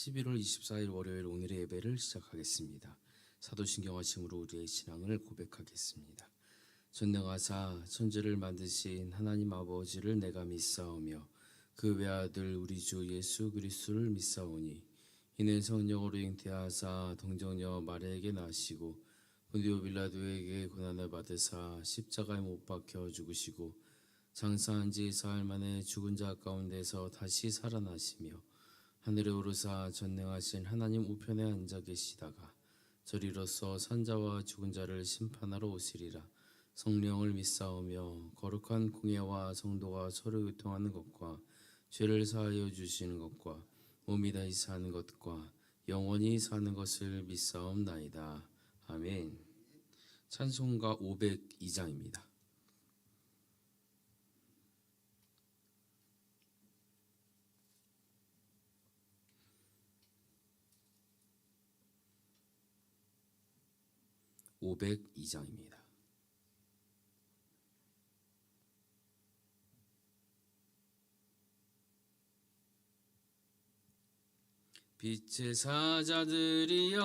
11월 24일 월요일 오늘의 예배를 시작하겠습니다. 사도신경 하심으로 우리의 신앙을 고백하겠습니다. 전능하사 천지를 만드신 하나님 아버지를 내가 믿사오며 그 외아들 우리 주 예수 그리스도를 믿사오니 이는 성령으로 잉태하사 동정녀 마리아에게 나시고 본디오 빌라도에게 고난을 받으사 십자가에 못 박혀 죽으시고 장사한 지 사흘 만에 죽은 자 가운데서 다시 살아나시며 하늘에 오르사 전능하신 하나님 우편에 앉아 계시다가 저리로서 산자와 죽은 자를 심판하러 오시리라. 성령을 믿사오며 거룩한 공예와 성도가 서로 교통하는 것과 죄를 사하여 주시는 것과 몸이 다시 사는 것과 영원히 사는 것을 믿사옵나이다. 아멘. 찬송가 502장입니다. (502장입니다) 빛의 사자들이여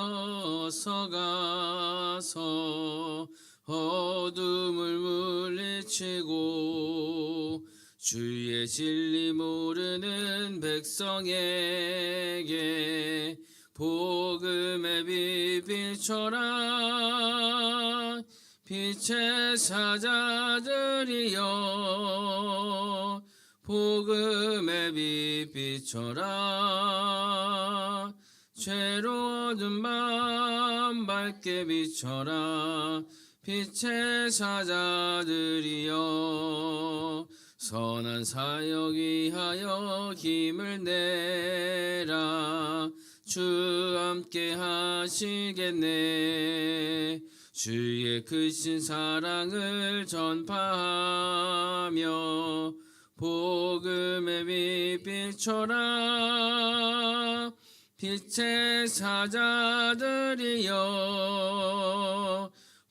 서가서 어둠을 물리치고 주의 진리 모르는 백성에게 복음의 빛 비춰라. 빛의 사자들이여 복음의 빛 비춰라. 죄로 어두운 밤 밝게 비춰라. 빛의 사자들이여 선한 사역 위하여 힘을 내라. 주 함께 하시겠네. 주의 크신 사랑을 전파하며 복음의 빛 비춰라. 빛의 사자들이여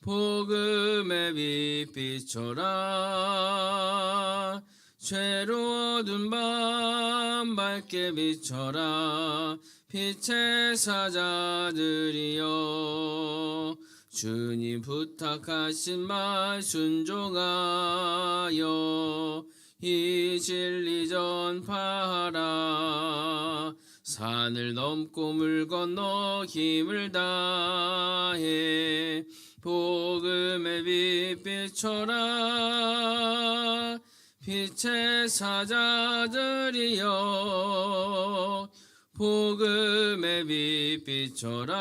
복음의 빛 비춰라. 죄로 어두운 밤 밝게 비춰라. 빛의 사자들이여 주님 부탁하신 말 순종하여 이 진리 전파하라. 산을 넘고 물 건너 힘을 다해 복음의 빛 비춰라. 빛의 사자들이여 복음의 빛 비춰라.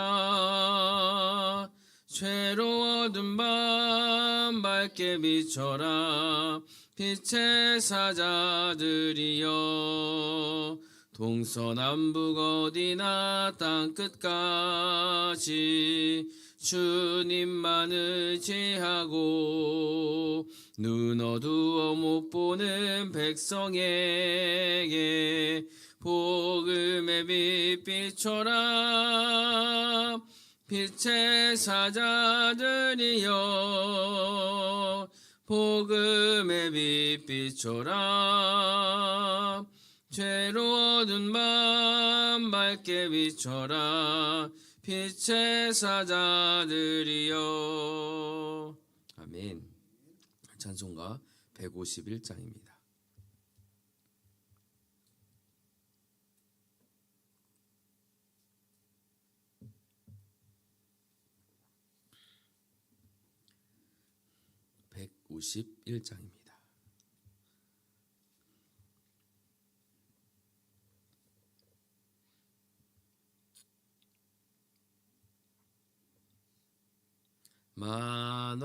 죄로 어두운 밤 밝게 비춰라. 빛의 사자들이여 동서남북 어디나 땅끝까지 주님만 의지하고 눈 어두워 못 보는 백성에게 복음의 빛 비춰라. 빛의 사자들이여 복음의 빛 비춰라. 죄로 어두운 밤 밝게 비춰라. 빛의 사자들이여. 아멘. 찬송가 151장입니다. (151장입니다) 만왕의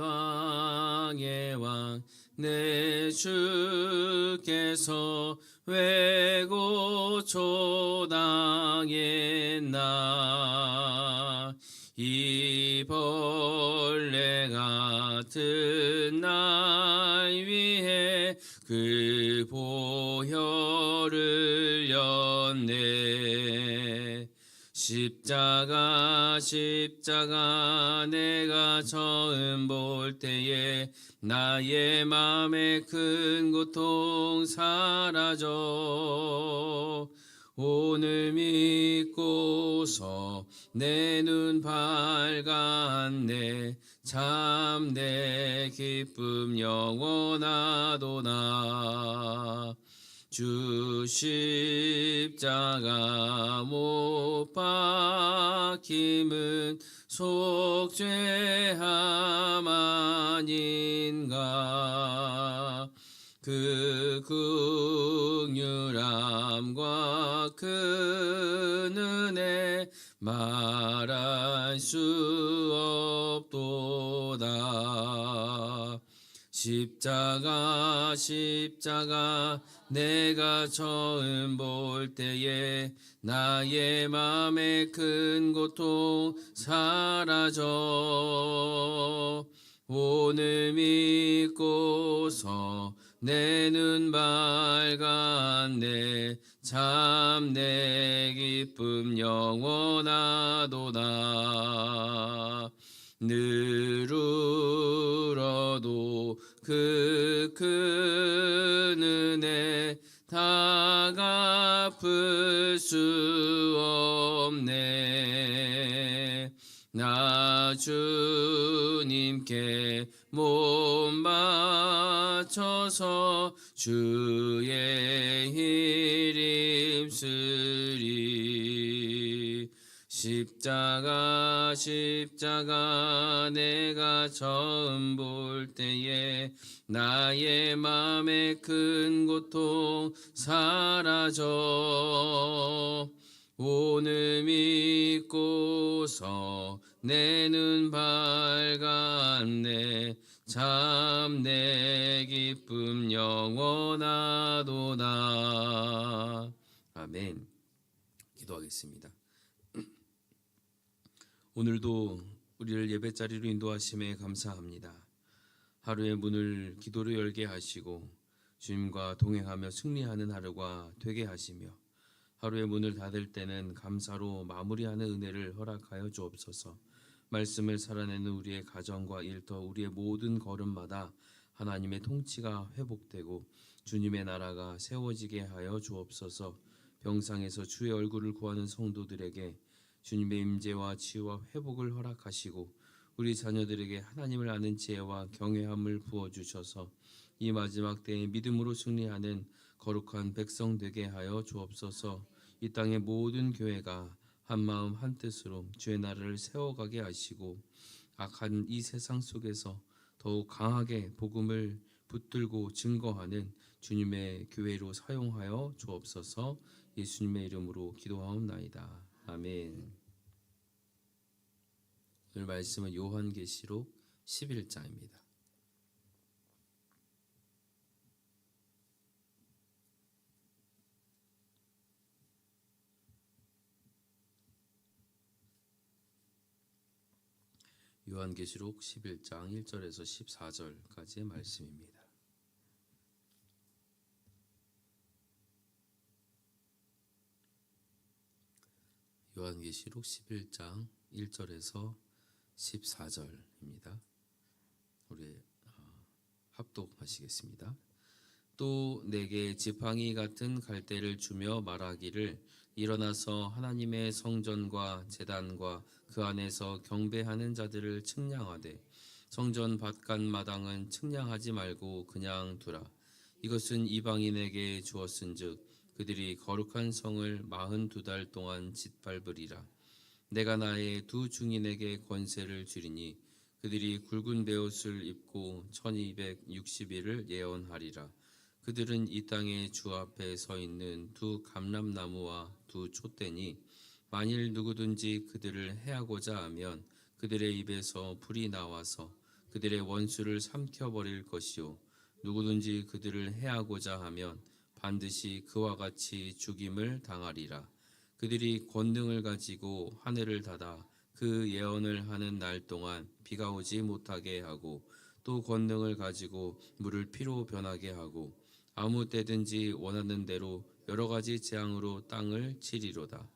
왕 내 주께서 왜고 초당했나. 이 벌레 같은 날 위해 그 보혈을 였네. 십자가 내가 처음 볼 때에 나의 맘에 큰 고통 사라져 오늘 믿고서 내 눈 밝았네. 참 내 기쁨 영원하도다. 주 십자가 못 박힘은 속죄함 아닌가. 그 긍휼함과 큰 은혜 말할 수 없도다. 십자가 내가 처음 볼 때에 나의 맘의 큰 고통 사라져. 오늘 믿고서 내 눈 밝았네. 참 내 기쁨 영원하도다. 늘 울어도 그 큰 은혜 다 갚을 수 없네. 나 주님께 몸 바쳐서 주의 힐 입으리. 십자가 내가 처음 볼 때에 나의 맘의 큰 고통 사라져. 오늘 믿고서 내 눈 밝았네. 참 내 기쁨 영원하도다. 아멘. 기도하겠습니다. 오늘도 우리를 예배자리로 인도하심에 감사합니다. 하루의 문을 기도로 열게 하시고 주님과 동행하며 승리하는 하루가 되게 하시며 하루의 문을 닫을 때는 감사로 마무리하는 은혜를 허락하여 주옵소서. 말씀을 살아내는 우리의 가정과 일터, 우리의 모든 걸음마다 하나님의 통치가 회복되고 주님의 나라가 세워지게 하여 주옵소서. 병상에서 주의 얼굴을 구하는 성도들에게 주님의 임재와 치유와 회복을 허락하시고 우리 자녀들에게 하나님을 아는 지혜와 경외함을 부어주셔서 이 마지막 때에 믿음으로 승리하는 거룩한 백성 되게 하여 주옵소서. 이 땅의 모든 교회가 한마음 한뜻으로 주의 나라를 세워가게 하시고 악한 이 세상 속에서 더욱 강하게 복음을 붙들고 증거하는 주님의 교회로 사용하여 주옵소서. 예수님의 이름으로 기도하옵나이다. 아멘. 오늘 말씀은 요한계시록 11장입니다. 요한계시록 11장 1절에서 14절까지의 말씀입니다. 요한계시록 11장 1절에서 14절입니다. 우리 합독하시겠습니다. 또 내게 지팡이 같은 갈대를 주며 말하기를 일어나서 하나님의 성전과 제단과 그 안에서 경배하는 자들을 측량하되 성전 바깥 마당은 측량하지 말고 그냥 두라. 이것은 이방인에게 주었은즉 그들이 거룩한 성을 42달 동안 짓밟으리라. 내가 나의 두 증인에게 권세를 주리니 그들이 굵은 베옷을 입고 1260일을 예언하리라. 그들은 이 땅의 주 앞에 서 있는 두 감람나무와 두 촛대니 만일 누구든지 그들을 해하고자 하면 그들의 입에서 불이 나와서 그들의 원수를 삼켜버릴 것이요 누구든지 그들을 해하고자 하면 반드시 그와 같이 죽임을 당하리라. 그들이 권능을 가지고 하늘을 닫아 그 예언을 하는 날 동안 비가 오지 못하게 하고 또 권능을 가지고 물을 피로 변하게 하고 아무 때든지 원하는 대로 여러 가지 재앙으로 땅을 치리로다.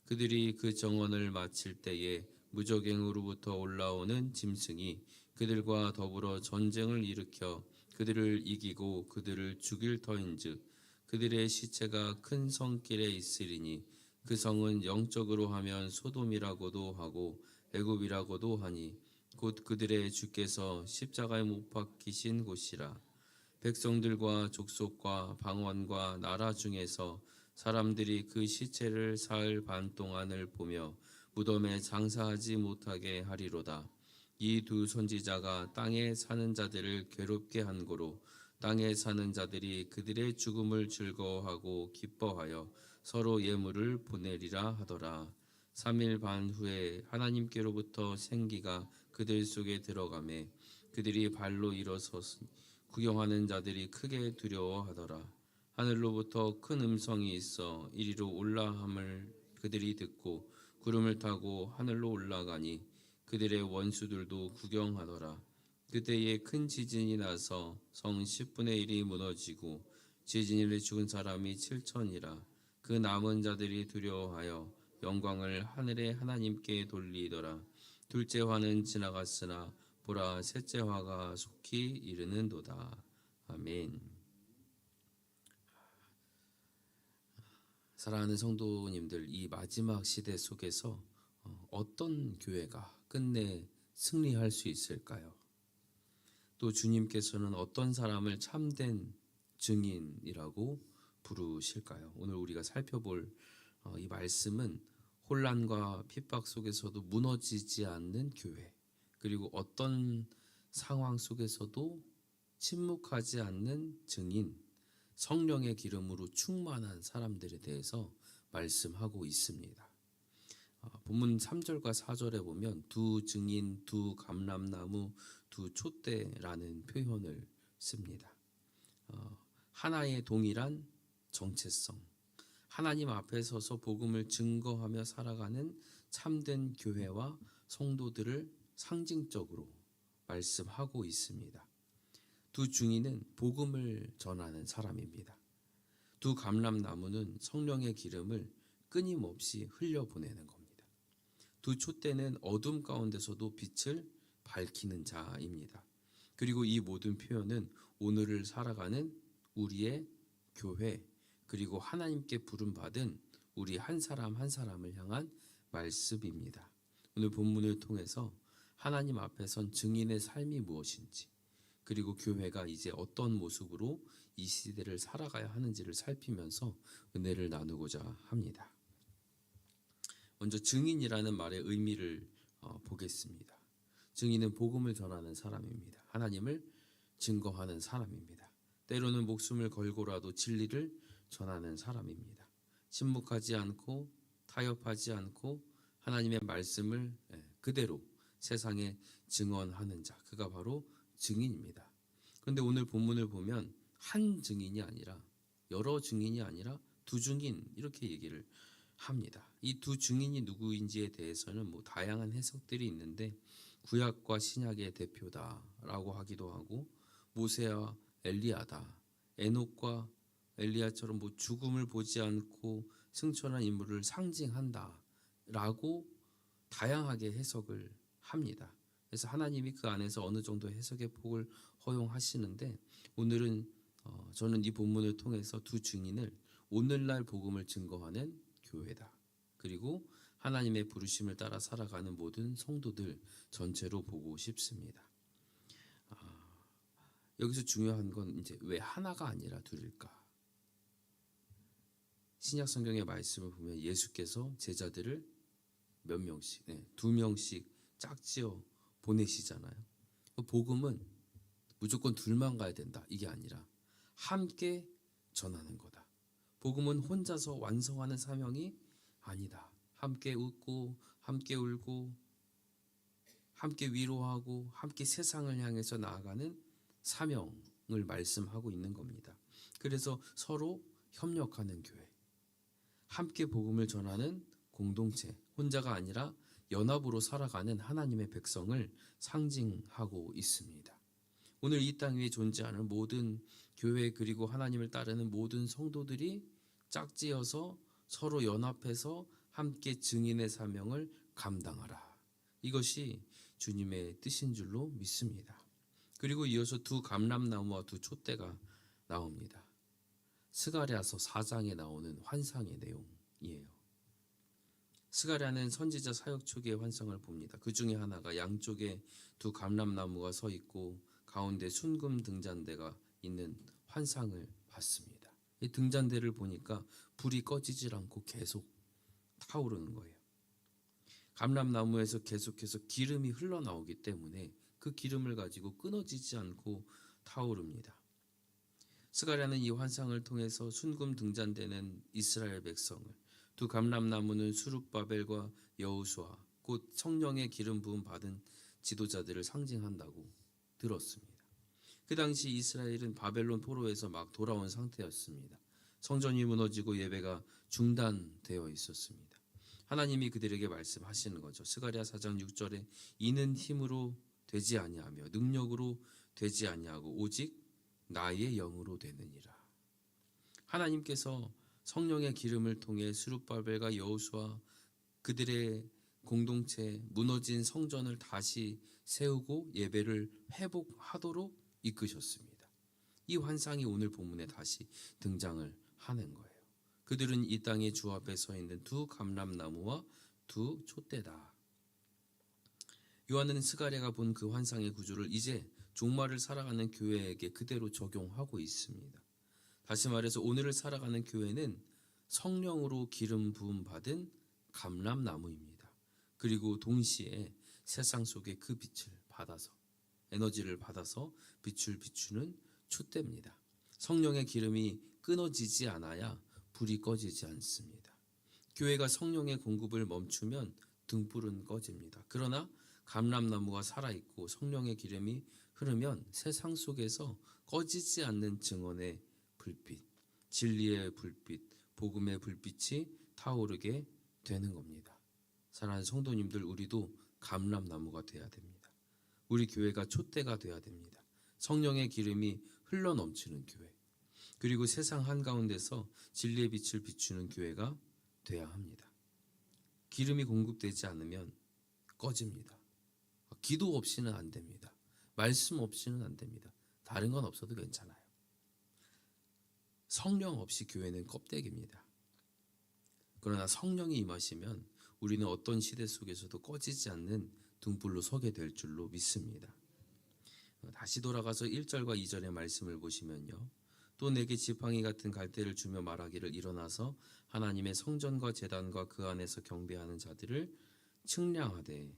그들이 그 정언을 마칠 때에 무저갱으로부터 올라오는 짐승이 그들과 더불어 전쟁을 일으켜 그들을 이기고 그들을 죽일 터인즉 그들의 시체가 큰 성길에 있으리니 그 성은 영적으로 하면 소돔이라고도 하고 애굽이라고도 하니 곧 그들의 주께서 십자가에 못 박히신 곳이라. 백성들과 족속과 방언과 나라 중에서 사람들이 그 시체를 사흘 반 동안을 보며 무덤에 장사하지 못하게 하리로다. 이 두 선지자가 땅에 사는 자들을 괴롭게 한 고로 땅에 사는 자들이 그들의 죽음을 즐거워하고 기뻐하여 서로 예물을 보내리라 하더라. 3일 반 후에 하나님께로부터 생기가 그들 속에 들어가매 그들이 발로 일어서서 구경하는 자들이 크게 두려워하더라. 하늘로부터 큰 음성이 있어 이리로 올라함을 그들이 듣고 구름을 타고 하늘로 올라가니 그들의 원수들도 구경하더라. 그때에 큰 지진이 나서 성 10분의 1이 무너지고 지진일에 죽은 사람이 7천이라. 그 남은 자들이 두려워하여 영광을 하늘의 하나님께 돌리더라. 둘째 화는 지나갔으나 보라 셋째 화가 속히 이르는도다. 아멘. 사랑하는 성도님들, 이 마지막 시대 속에서 어떤 교회가 끝내 승리할 수 있을까요? 또 주님께서는 어떤 사람을 참된 증인이라고 부르실까요? 오늘 우리가 살펴볼 이 말씀은 혼란과 핍박 속에서도 무너지지 않는 교회, 그리고 어떤 상황 속에서도 침묵하지 않는 증인, 성령의 기름으로 충만한 사람들에 대해서 말씀하고 있습니다. 본문 3절과 4절에 보면 두 증인, 두 감람나무, 두 촛대라는 표현을 씁니다. 하나의 동일한 정체성, 하나님 앞에 서서 복음을 증거하며 살아가는 참된 교회와 성도들을 상징적으로 말씀하고 있습니다. 두 증인은 복음을 전하는 사람입니다. 두 감람나무는 성령의 기름을 끊임없이 흘려보내는 겁니다. 두 촛대는 어둠 가운데서도 빛을 밝히는 자입니다. 그리고 이 모든 표현은 오늘을 살아가는 우리의 교회, 그리고 하나님께 부름받은 우리 한 사람 한 사람을 향한 말씀입니다. 오늘 본문을 통해서 하나님 앞에 선 증인의 삶이 무엇인지, 그리고 교회가 이제 어떤 모습으로 이 시대를 살아가야 하는지를 살피면서 은혜를 나누고자 합니다. 먼저 증인이라는 말의 의미를 보겠습니다. 증인은 복음을 전하는 사람입니다. 하나님을 증거하는 사람입니다. 때로는 목숨을 걸고라도 진리를 전하는 사람입니다. 침묵하지 않고 타협하지 않고 하나님의 말씀을 그대로 세상에 증언하는 자, 그가 바로 증인입니다. 그런데 오늘 본문을 보면 한 증인이 아니라, 여러 증인이 아니라 두 증인, 이렇게 얘기를 합니다. 이 두 증인이 누구인지에 대해서는 다양한 해석들이 있는데, 구약과 신약의 대표다라고 하기도 하고, 모세와 엘리야다, 에녹과 엘리야처럼 죽음을 보지 않고 승천한 인물을 상징한다라고 다양하게 해석을 합니다. 그래서 하나님이 그 안에서 어느 정도 해석의 폭을 허용하시는데, 오늘은 저는 이 본문을 통해서 두 증인을 오늘날 복음을 증거하는 교회다, 그리고 하나님의 부르심을 따라 살아가는 모든 성도들 전체로 보고 싶습니다. 여기서 중요한 건 이제 왜 하나가 아니라 둘일까? 신약 성경의 말씀을 보면 예수께서 제자들을 몇 명씩, 2명씩 짝지어 보내시잖아요. 복음은 무조건 둘만 가야 된다, 이게 아니라 함께 전하는 거다. 복음은 혼자서 완성하는 사명이 아니다. 함께 웃고 함께 울고 함께 위로하고 함께 세상을 향해서 나아가는 사명을 말씀하고 있는 겁니다. 그래서 서로 협력하는 교회, 함께 복음을 전하는 공동체, 혼자가 아니라 연합으로 살아가는 하나님의 백성을 상징하고 있습니다. 오늘 이 땅 위에 존재하는 모든 교회, 그리고 하나님을 따르는 모든 성도들이 짝지어서 서로 연합해서 함께 증인의 사명을 감당하라. 이것이 주님의 뜻인 줄로 믿습니다. 그리고 이어서 두 감람나무와 두 촛대가 나옵니다. 스가랴서 4장에 나오는 환상의 내용이에요. 스가랴는 선지자 사역 초기의 환상을 봅니다. 그 중에 하나가 양쪽에 두 감람나무가 서 있고 가운데 순금 등잔대가 있는 환상을 봤습니다. 이 등잔대를 보니까 불이 꺼지질 않고 계속 타오르는 거예요. 감람나무에서 계속해서 기름이 흘러나오기 때문에 그 기름을 가지고 끊어지지 않고 타오릅니다. 스가랴는 이 환상을 통해서 순금 등잔대는 이스라엘 백성을, 두 감람나무는 수룹바벨과 여호수아 곧 성령의 기름 부음 받은 지도자들을 상징한다고 들었습니다. 그 당시 이스라엘은 바벨론 포로에서 막 돌아온 상태였습니다. 성전이 무너지고 예배가 중단되어 있었습니다. 하나님이 그들에게 말씀하시는 거죠. 스가랴 4장 6절에 이는 힘으로 되지 아니하며 능력으로 되지 아니하고 오직 나의 영으로 되느니라. 하나님께서 성령의 기름을 통해 수룹바벨과 여호수아 그들의 공동체 무너진 성전을 다시 세우고 예배를 회복하도록 이끄셨습니다. 이 환상이 오늘 본문에 다시 등장을 하는 거예요. 그들은 이 땅의 주 앞에 서 있는 두 감람나무와 두 촛대다. 요한은 스가랴가 본 그 환상의 구조를 이제 종말을 살아가는 교회에게 그대로 적용하고 있습니다. 다시 말해서 오늘을 살아가는 교회는 성령으로 기름 부음 받은 감람나무입니다. 그리고 동시에 세상 속에 그 빛을 받아서 에너지를 받아서 빛을 비추는 촛대입니다. 성령의 기름이 끊어지지 않아야 불이 꺼지지 않습니다. 교회가 성령의 공급을 멈추면 등불은 꺼집니다. 그러나 감람나무가 살아있고 성령의 기름이 흐르면 세상 속에서 꺼지지 않는 증언의 불빛, 진리의 불빛, 복음의 불빛이 타오르게 되는 겁니다. 사랑하는 성도님들, 우리도 감람나무가 돼야 됩니다. 우리 교회가 촛대가 돼야 됩니다. 성령의 기름이 흘러넘치는 교회, 그리고 세상 한가운데서 진리의 빛을 비추는 교회가 돼야 합니다. 기름이 공급되지 않으면 꺼집니다. 기도 없이는 안 됩니다. 말씀 없이는 안 됩니다. 다른 건 없어도 괜찮아요. 성령 없이 교회는 껍데기입니다. 그러나 성령이 임하시면 우리는 어떤 시대 속에서도 꺼지지 않는 등불로 서게 될 줄로 믿습니다. 다시 돌아가서 1절과 2절의 말씀을 보시면요. 또 내게 지팡이 같은 갈대를 주며 말하기를 일어나서 하나님의 성전과 제단과 그 안에서 경배하는 자들을 측량하되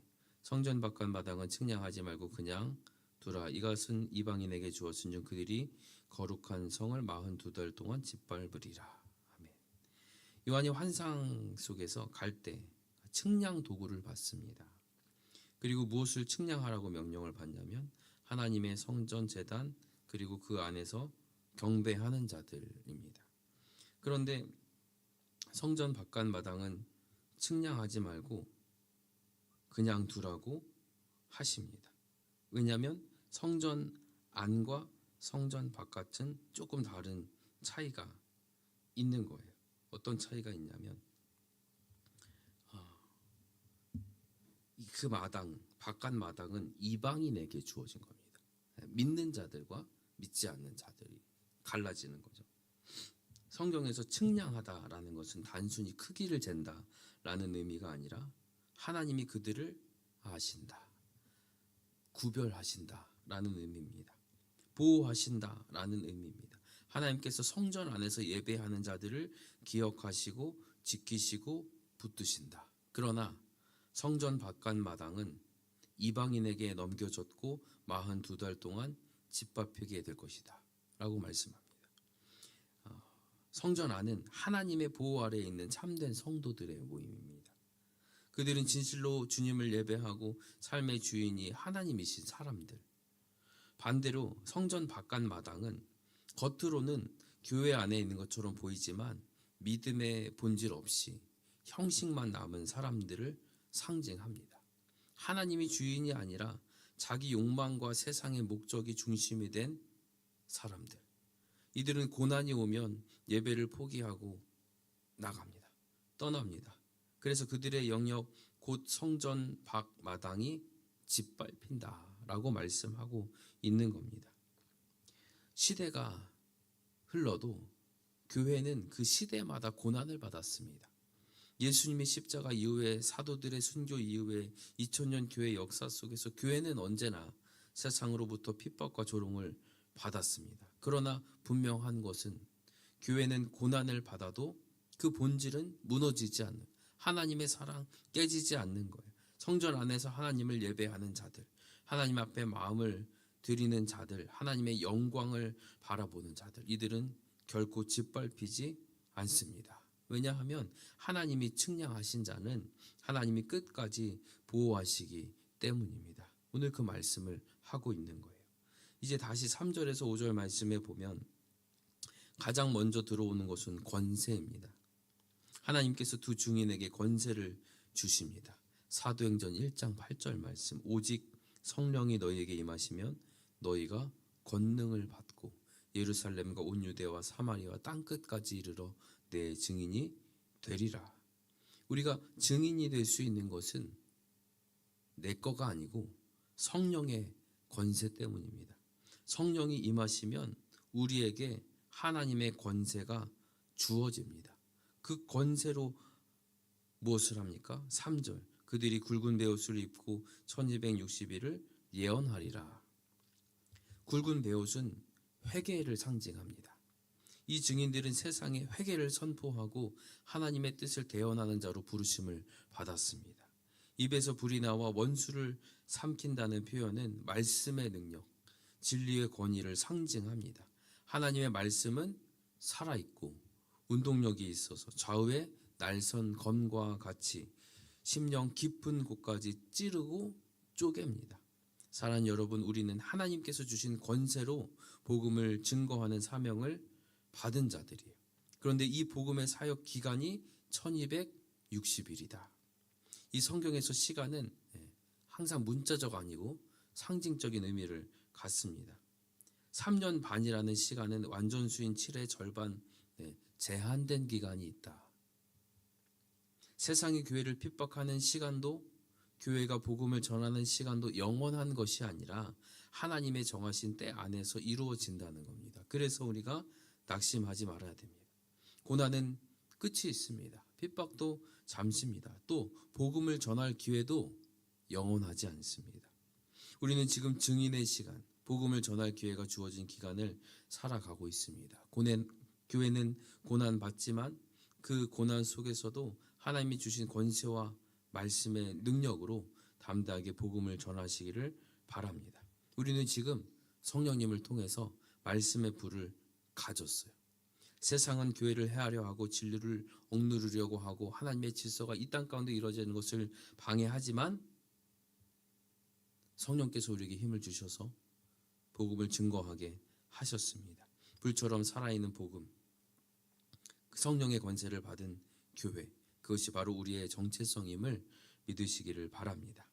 성전 바깥 마당은 측량하지 말고 그냥 두라. 이것은 이방인에게 주었은즉 그들이 거룩한 성을 42달 동안 짓밟으리라. 아멘. 요한이 환상 속에서 갈대, 측량 도구를 받습니다. 그리고 무엇을 측량하라고 명령을 받냐면 하나님의 성전 제단 그리고 그 안에서 경배하는 자들입니다. 그런데 성전 바깥 마당은 측량하지 말고 그냥 두라고 하십니다. 왜냐하면 성전 안과 성전 바깥은 조금 다른 차이가 있는 거예요. 어떤 차이가 있냐면 그 마당, 바깥 마당은 이방인에게 주어진 겁니다. 믿는 자들과 믿지 않는 자들이 갈라지는 거죠. 성경에서 측량하다라는 것은 단순히 크기를 잰다라는 의미가 아니라 하나님이 그들을 아신다, 구별하신다라는 의미입니다. 보호하신다라는 의미입니다. 하나님께서 성전 안에서 예배하는 자들을 기억하시고 지키시고 붙드신다. 그러나 성전 바깥 마당은 이방인에게 넘겨졌고 42달 동안 짓밟히게 될 것이다 라고 말씀합니다. 성전 안은 하나님의 보호 아래에 있는 참된 성도들의 모임입니다. 그들은 진실로 주님을 예배하고 삶의 주인이 하나님이신 사람들. 반대로 성전 바깥 마당은 겉으로는 교회 안에 있는 것처럼 보이지만 믿음의 본질 없이 형식만 남은 사람들을 상징합니다. 하나님이 주인이 아니라 자기 욕망과 세상의 목적이 중심이 된 사람들. 이들은 고난이 오면 예배를 포기하고 나갑니다. 떠납니다. 그래서 그들의 영역 곧 성전 밖 마당이 짓밟힌다라고 말씀하고 있는 겁니다. 시대가 흘러도 교회는 그 시대마다 고난을 받았습니다. 예수님의 십자가 이후에 사도들의 순교 이후에 2000년 교회 역사 속에서 교회는 언제나 세상으로부터 핍박과 조롱을 받았습니다. 그러나 분명한 것은 교회는 고난을 받아도 그 본질은 무너지지 않는, 하나님의 사랑 깨지지 않는 거예요. 성전 안에서 하나님을 예배하는 자들, 하나님 앞에 마음을 드리는 자들, 하나님의 영광을 바라보는 자들, 이들은 결코 짓밟히지 않습니다. 왜냐하면 하나님이 측량하신 자는 하나님이 끝까지 보호하시기 때문입니다. 오늘 그 말씀을 하고 있는 거예요. 이제 다시 3절에서 5절 말씀에 보면 가장 먼저 들어오는 것은 권세입니다. 하나님께서 두 증인에게 권세를 주십니다. 사도행전 1장 8절 말씀, 오직 성령이 너희에게 임하시면 너희가 권능을 받고 예루살렘과 온 유대와 사마리아 땅끝까지 이르러 내 증인이 되리라. 우리가 증인이 될 수 있는 것은 내 거가 아니고 성령의 권세 때문입니다. 성령이 임하시면 우리에게 하나님의 권세가 주어집니다. 그 권세로 무엇을 합니까? 3절, 그들이 굵은 베옷을 입고 1260일을 예언하리라. 굵은 베옷은 회개를 상징합니다. 이 증인들은 세상에 회개를 선포하고 하나님의 뜻을 대언하는 자로 부르심을 받았습니다. 입에서 불이 나와 원수를 삼킨다는 표현은 말씀의 능력, 진리의 권위를 상징합니다. 하나님의 말씀은 살아있고 운동력이 있어서 좌우의 날선 검과 같이 심령 깊은 곳까지 찌르고 쪼갭니다. 사랑하는 여러분, 우리는 하나님께서 주신 권세로 복음을 증거하는 사명을 받은 자들이에요. 그런데 이 복음의 사역 기간이 1260일이다. 이 성경에서 시간은 항상 문자적 아니고 상징적인 의미를 갖습니다. 3년 반이라는 시간은 완전수인 7의 절반, 제한된 기간이 있다. 세상이 교회를 핍박하는 시간도, 교회가 복음을 전하는 시간도 영원한 것이 아니라 하나님의 정하신 때 안에서 이루어진다는 겁니다. 그래서 우리가 낙심하지 말아야 됩니다. 고난은 끝이 있습니다. 핍박도 잠시입니다. 또 복음을 전할 기회도 영원하지 않습니다. 우리는 지금 증인의 시간, 복음을 전할 기회가 주어진 기간을 살아가고 있습니다. 교회는 고난 받지만 그 고난 속에서도 하나님이 주신 권세와 말씀의 능력으로 담대하게 복음을 전하시기를 바랍니다. 우리는 지금 성령님을 통해서 말씀의 불을 가졌어요. 세상은 교회를 헤아려 하고 진리를 억누르려고 하고 하나님의 질서가 이 땅 가운데 이루어지는 것을 방해하지만 성령께서 우리에게 힘을 주셔서 복음을 증거하게 하셨습니다. 불처럼 살아있는 복음, 성령의 권세를 받은 교회, 그것이 바로 우리의 정체성임을 믿으시기를 바랍니다.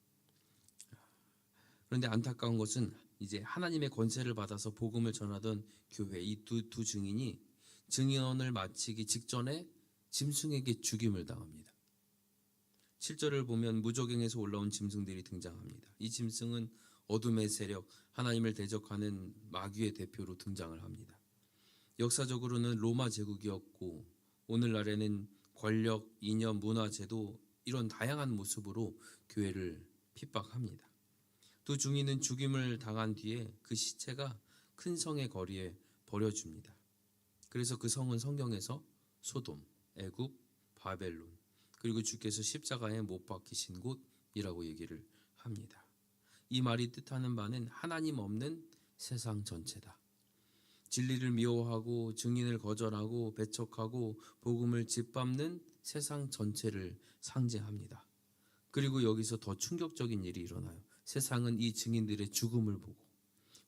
그런데 안타까운 것은 이제 하나님의 권세를 받아서 복음을 전하던 교회, 이 두 증인이 증언을 마치기 직전에 짐승에게 죽임을 당합니다. 7절을 보면 무저갱에서 올라온 짐승들이 등장합니다. 이 짐승은 어둠의 세력, 하나님을 대적하는 마귀의 대표로 등장을 합니다. 역사적으로는 로마 제국이었고 오늘날에는 권력, 이념, 문화, 제도 이런 다양한 모습으로 교회를 핍박합니다. 두 증인은 죽임을 당한 뒤에 그 시체가 큰 성의 거리에 버려집니다. 그래서 그 성은 성경에서 소돔, 애굽, 바벨론, 그리고 주께서 십자가에 못 박히신 곳이라고 얘기를 합니다. 이 말이 뜻하는 바는 하나님 없는 세상 전체다. 진리를 미워하고 증인을 거절하고 배척하고 복음을 짓밟는 세상 전체를 상징합니다. 그리고 여기서 더 충격적인 일이 일어나요. 세상은 이 증인들의 죽음을 보고,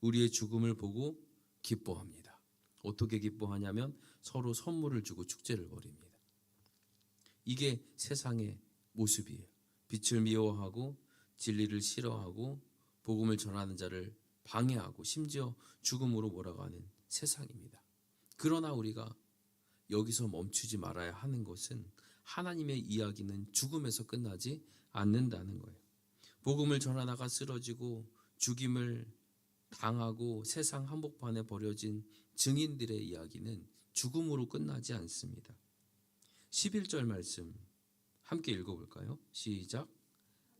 우리의 죽음을 보고 기뻐합니다. 어떻게 기뻐하냐면 서로 선물을 주고 축제를 벌입니다. 이게 세상의 모습이에요. 빛을 미워하고 진리를 싫어하고 복음을 전하는 자를 방해하고 심지어 죽음으로 몰아가는 세상입니다. 그러나 우리가 여기서 멈추지 말아야 하는 것은 하나님의 이야기는 죽음에서 끝나지 않는다는 거예요. 복음을 전하다가 쓰러지고 죽임을 당하고 세상 한복판에 버려진 증인들의 이야기는 죽음으로 끝나지 않습니다. 11절 말씀 함께 읽어볼까요? 시작.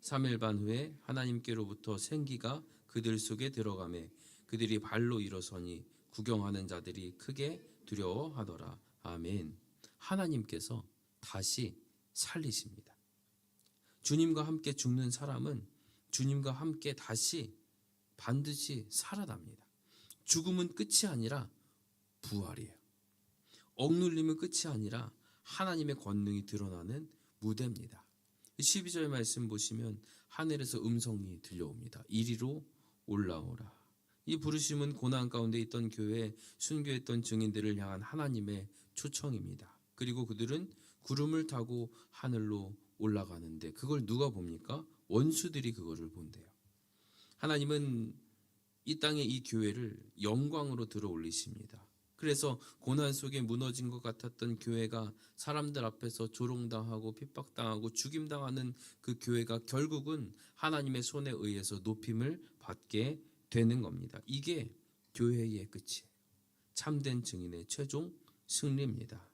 3일 반 후에 하나님께로부터 생기가 그들 속에 들어가매 그들이 발로 일어서니 구경하는 자들이 크게 두려워하더라. 아멘. 하나님께서 다시 살리십니다. 주님과 함께 죽는 사람은 주님과 함께 다시 반드시 살아납니다. 죽음은 끝이 아니라 부활이에요. 억눌림은 끝이 아니라 하나님의 권능이 드러나는 무대입니다. 12절 말씀 보시면 하늘에서 음성이 들려옵니다. 이리로 올라오라. 이 부르심은 고난 가운데 있던 교회에 순교했던 증인들을 향한 하나님의 초청입니다. 그리고 그들은 구름을 타고 하늘로 올라가는데 그걸 누가 봅니까? 원수들이 그거를 본대요. 하나님은 이 땅에 이 교회를 영광으로 들어 올리십니다. 그래서 고난 속에 무너진 것 같았던 교회가 사람들 앞에서 조롱당하고 핍박당하고 죽임당하는 그 교회가 결국은 하나님의 손에 의해서 높임을 받게 되는 겁니다. 이게 교회의 끝이에요. 참된 증인의 최종 승리입니다.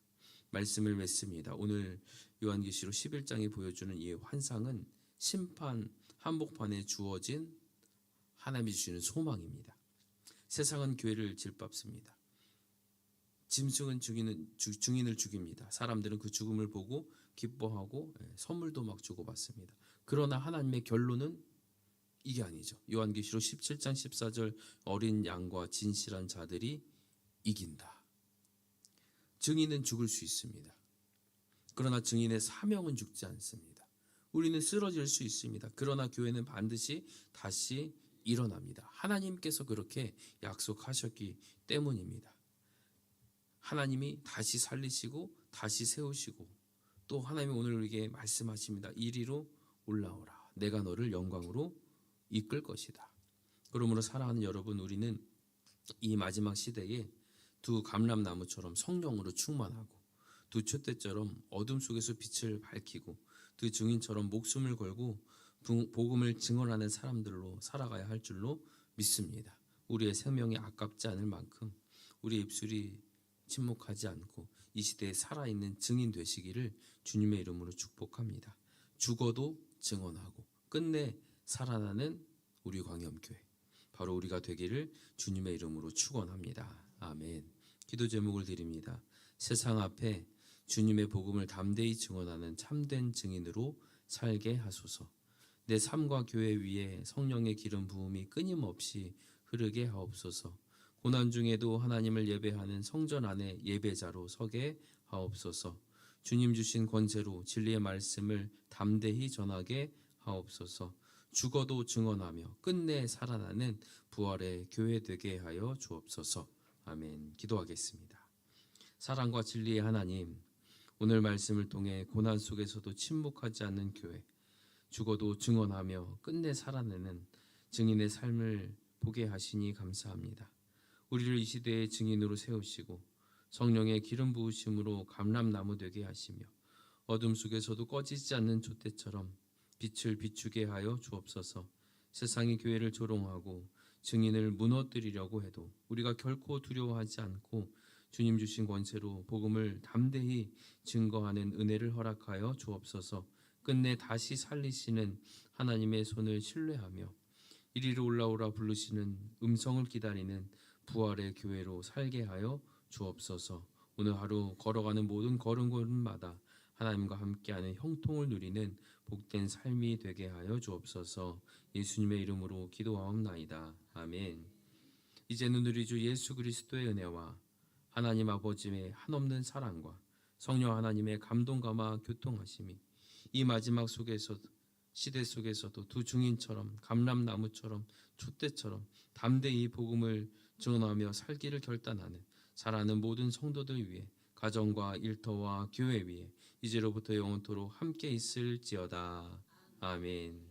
말씀을 맺습니다. 오늘 요한계시록 11장이 보여주는 이 환상은 심판 한복판에 주어진 하나님이 주시는 소망입니다. 세상은 교회를 질밥습니다. 짐승은 증인을 죽입니다. 사람들은 그 죽음을 보고 기뻐하고 선물도 막 주고받습니다. 그러나 하나님의 결론은 이게 아니죠. 요한계시록 17장 14절 어린 양과 진실한 자들이 이긴다. 증인은 죽을 수 있습니다. 그러나 증인의 사명은 죽지 않습니다. 우리는 쓰러질 수 있습니다. 그러나 교회는 반드시 다시 일어납니다. 하나님께서 그렇게 약속하셨기 때문입니다. 하나님이 다시 살리시고 다시 세우시고 또 하나님이 오늘 우리에게 말씀하십니다. 이리로 올라오라. 내가 너를 영광으로 이끌 것이다. 그러므로 사랑하는 여러분, 우리는 이 마지막 시대에 두 감람나무처럼 성령으로 충만하고 두 촛대처럼 어둠 속에서 빛을 밝히고 두 증인처럼 목숨을 걸고 복음을 증언하는 사람들로 살아가야 할 줄로 믿습니다. 우리의 생명이 아깝지 않을 만큼 우리의 입술이 침묵하지 않고 이 시대에 살아있는 증인 되시기를 주님의 이름으로 축복합니다. 죽어도 증언하고 끝내 살아나는 우리 광염교회 바로 우리가 되기를 주님의 이름으로 축원합니다. 아멘. 기도 제목을 드립니다. 세상 앞에 주님의 복음을 담대히 증언하는 참된 증인으로 살게 하소서. 내 삶과 교회 위에 성령의 기름 부음이 끊임없이 흐르게 하옵소서. 고난 중에도 하나님을 예배하는 성전 안에 예배자로 서게 하옵소서. 주님 주신 권세로 진리의 말씀을 담대히 전하게 하옵소서. 죽어도 증언하며 끝내 살아나는 부활의 교회 되게 하여 주옵소서. 아멘. 기도하겠습니다. 사랑과 진리의 하나님, 오늘 말씀을 통해 고난 속에서도 침묵하지 않는 교회, 죽어도 증언하며 끝내 살아내는 증인의 삶을 보게 하시니 감사합니다. 우리를 이 시대의 증인으로 세우시고 성령의 기름 부으심으로 감람나무 되게 하시며 어둠 속에서도 꺼지지 않는 촛대처럼 빛을 비추게 하여 주옵소서. 세상이 교회를 조롱하고 증인을 무너뜨리려고 해도 우리가 결코 두려워하지 않고 주님 주신 권세로 복음을 담대히 증거하는 은혜를 허락하여 주옵소서. 끝내 다시 살리시는 하나님의 손을 신뢰하며 이리로 올라오라 부르시는 음성을 기다리는 부활의 교회로 살게 하여 주옵소서. 오늘 하루 걸어가는 모든 걸음걸음마다 하나님과 함께하는 형통을 누리는 복된 삶이 되게 하여 주옵소서. 예수님의 이름으로 기도하옵나이다. 아멘. 이제는 우리 주 예수 그리스도의 은혜와 하나님 아버지의 한없는 사랑과 성령 하나님의 감동감화 교통하심이 이 마지막 시대 속에서도 두 증인처럼 감람나무처럼 촛대처럼 담대히 복음을 증언하며 살기를 결단하는 살아가는 모든 성도들 위해 가정과 일터와 교회 위에 이제로부터 영원토록 함께 있을지어다. 아멘.